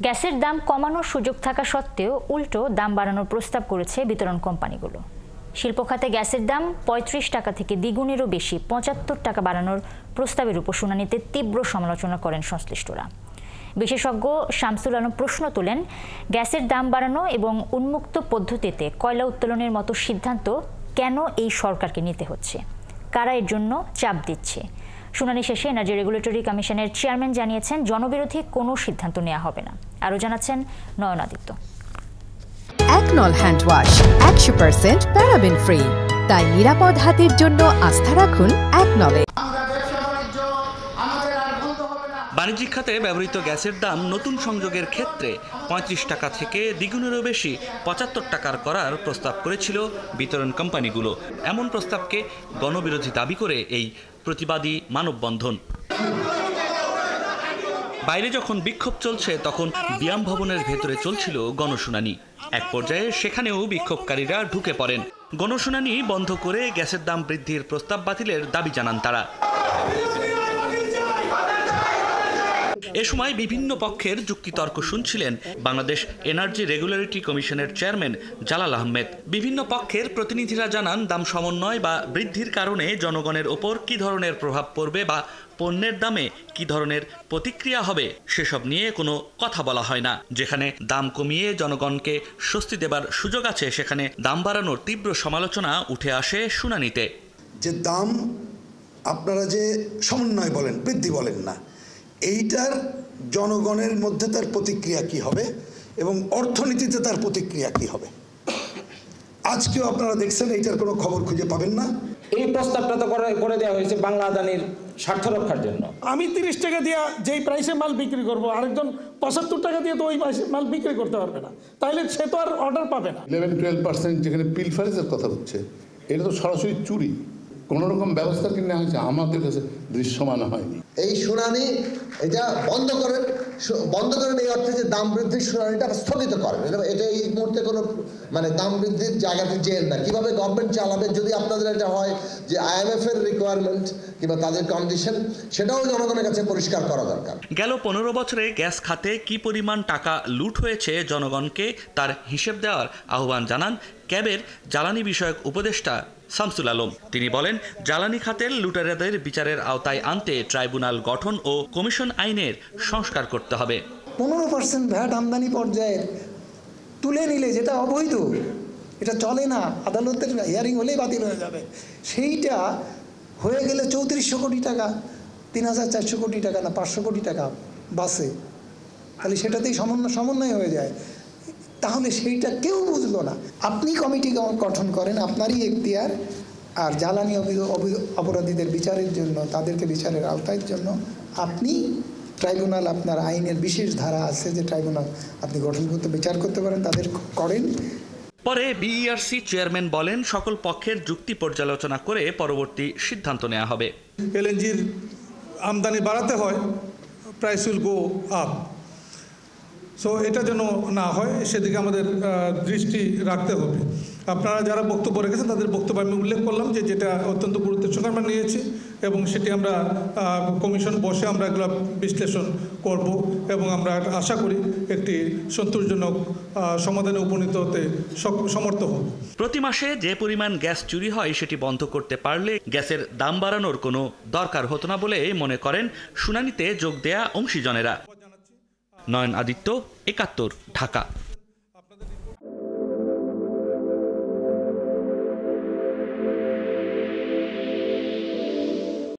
গ্যাসের দাম কমানোর সুযোগ থাকা সত্ত্বেও উল্টো দাম বাড়ানোর প্রস্তাব করেছে বিতরণ কোম্পানিগুলো। শিল্প খাতে গ্যাসের দাম ৩৫ টাকা থেকে দ্বিগুণেরও বেশি ৭৫ টাকা বাড়ানোর প্রস্তাবের উপর শুনানিতে তীব্র সমালোচনা করেন সংশ্লিষ্টরা। বিশেষজ্ঞ শামসুল আলম প্রশ্ন তোলেন, গ্যাসের দাম বাড়ানো এবং উন্মুক্ত পদ্ধতিতে কয়লা উত্তোলনের মতো সিদ্ধান্ত কেন এই সরকারকে নিতে হচ্ছে, কারা এর জন্য চাপ দিচ্ছে। শুনানি শেষে এনার্জি রেগুলেটরি কমিশনের চেয়ারম্যান জানিয়েছেন জনবিরোধী কোনো সিদ্ধান্ত নেওয়া হবে না। আরও জানাচ্ছেন নয়ন আদিত্য। একনল হ্যান্ড ওয়াশ ১০০% প্যারাবেন ফ্রি, তাই নিরাপদ হাতের জন্য আস্থা রাখুন একনলে। বাণিজ্যিক খাতে ব্যবহৃত গ্যাসের দাম নতুন সংযোগের ক্ষেত্রে ৩৫ টাকা থেকে দ্বিগুণেরও বেশি ৭৫ টাকার করার প্রস্তাব করেছিল বিতরণ কোম্পানিগুলো। এমন প্রস্তাবকে গণবিরোধী দাবি করে এই প্রতিবাদী মানববন্ধন। বাইরে যখন বিক্ষোভ চলছে তখন ব্যায়াম ভবনের ভেতরে চলছিল গণশুনানি। এক পর্যায়ে সেখানেও বিক্ষোভকারীরা ঢুকে পড়েন। গণশুনানি বন্ধ করে গ্যাসের দাম বৃদ্ধির প্রস্তাব বাতিলের দাবি জানান তারা। এ সময় বিভিন্ন পক্ষের যুক্তিতর্ক শুনছিলেন বাংলাদেশ এনার্জি রেগুলেটরি কমিশনের চেয়ারম্যান জালাল আহমেদ। বিভিন্ন পক্ষের প্রতিনিধিরা জানান, দাম সমন্বয় বা বৃদ্ধির কারণে জনগণের ওপর কী ধরনের প্রভাব পড়বে বা পণ্যের দামে কী ধরনের প্রতিক্রিয়া হবে সেসব নিয়ে কোনো কথা বলা হয় না। যেখানে দাম কমিয়ে জনগণকে স্বস্তি দেবার সুযোগ আছে, সেখানে দাম বাড়ানোর তীব্র সমালোচনা উঠে আসে শুনানিতে। যে দাম আপনারা যে সমন্বয় বলেন, বৃদ্ধি বলেন না, এইটার জনগণের মধ্যে তার প্রতিক্রিয়া কি হবে এবং অর্থনীতিতে তার প্রতিক্রিয়া কি হবে, আজকেও আপনারা দেখছেন এইটার কোনো খবর খুঁজে পাবেন না। এই প্রস্তাবটা তো করে দেওয়া হয়েছে বাংলা আদানির স্বার্থ রক্ষার জন্য। আমি ৩০ টাকা দিয়ে যেই প্রাইসে মাল বিক্রি করব, আরেকজন ৭৫ টাকা দিয়ে তো ওই মাল বিক্রি করতে পারবে না, তাইলে সে তো আর অর্ডার পাবে না। 11-12% যেখানে পিলফারেজের কথা হচ্ছে, এটা তো সরাসরি চুরি। কোন রকম ব্যবস্থা কিনে হয়েছে আমাদের কাছে দৃশ্যমান হয়নি। এই শুনানি এটা বন্ধ করেন এই অর্থে যে দাম বৃদ্ধির শুনানিটা স্থগিত করেন। এটা এই মুহূর্তে কোনো দাম বৃদ্ধির জায়গাতে যেন না। কিভাবে গভর্নমেন্ট চালাবে, যদি আপনাদের এটা হয় যে IMF এর রিকোয়ারমেন্ট কিংবা তাদের কন্ডিশন, সেটাও জনগণের কাছে পরিষ্কার করা দরকার। গেল ১৫ বছরে গ্যাস খাতে কি পরিমাণ টাকা লুট হয়েছে জনগণকে তার হিসেব দেওয়ার আহ্বান জানান ক্যাবের জ্বালানি বিষয়ক উপদেষ্টা শামসুল আলম। তিনি বলেন, জ্বালানি খাতের লুটেরাদের বিচারের আওতায় আনতে ট্রাইব্যুনাল গঠন ও কমিশন আইনের সংস্কার করতে হবে। 15% ভ্যাট আমদানি পর্যায়ে তুলে নিলে যেটা অবৈধ, এটা চলে না, আদালতের হিয়ারিং হলেই বাতিল হয়ে যাবে। সেইটা হয়ে গেলে ৩৪০০ কোটি টাকা, ৩৪০০ কোটি টাকা না ৫০০ কোটি টাকা বাসে, তাহলে সেটাতেই সমন্বয় হয়ে যায়। তাহলে সেইটা কেউ বুঝলো না। আপনি কমিটি গঠন করেন, আপনারই এখতিয়ার। আর জ্বালানি অপরাধীদের বিচারের জন্য, তাদেরকে বিচারের আওতার জন্য আপনি ট্রাইব্যুনাল, আপনার আইনের বিশেষ ধারা আছে যে ট্রাইব্যুনাল আপনি গঠন করতে, বিচার করতে পারেন, তাদের করেন। পরে বিইআরসি চেয়ারম্যান বলেন, সকল পক্ষের যুক্তি পর্যালোচনা করে পরবর্তী সিদ্ধান্ত নেওয়া হবে। এলএনজির আমদানি বাড়াতে হয়, price will go up. So এটা যেন না হয় সেদিকে আমাদের দৃষ্টি রাখতে হবে। আপনারা যারা বক্তব্য রেখেছেন তাদের বক্তব্য আমি উল্লেখ করলাম যে যেটা অত্যন্ত গুরুত্বের সঙ্গে আমরা নিয়েছি এবং সেটি আমরা কমিশন বসে আমরা এগুলো বিশ্লেষণ করব এবং আমরা আশা করি একটি সন্তোষজনক সমাধানে উপনীত হতে সমর্থ হব। প্রতি মাসে যে পরিমাণ গ্যাস চুরি হয় সেটি বন্ধ করতে পারলে গ্যাসের দাম বাড়ানোর কোনো দরকার হতো না বলে মনে করেন শুনানিতে যোগ দেয়া অংশীজনেরা। নয়ন আদিত্য, ৭১, ঢাকা।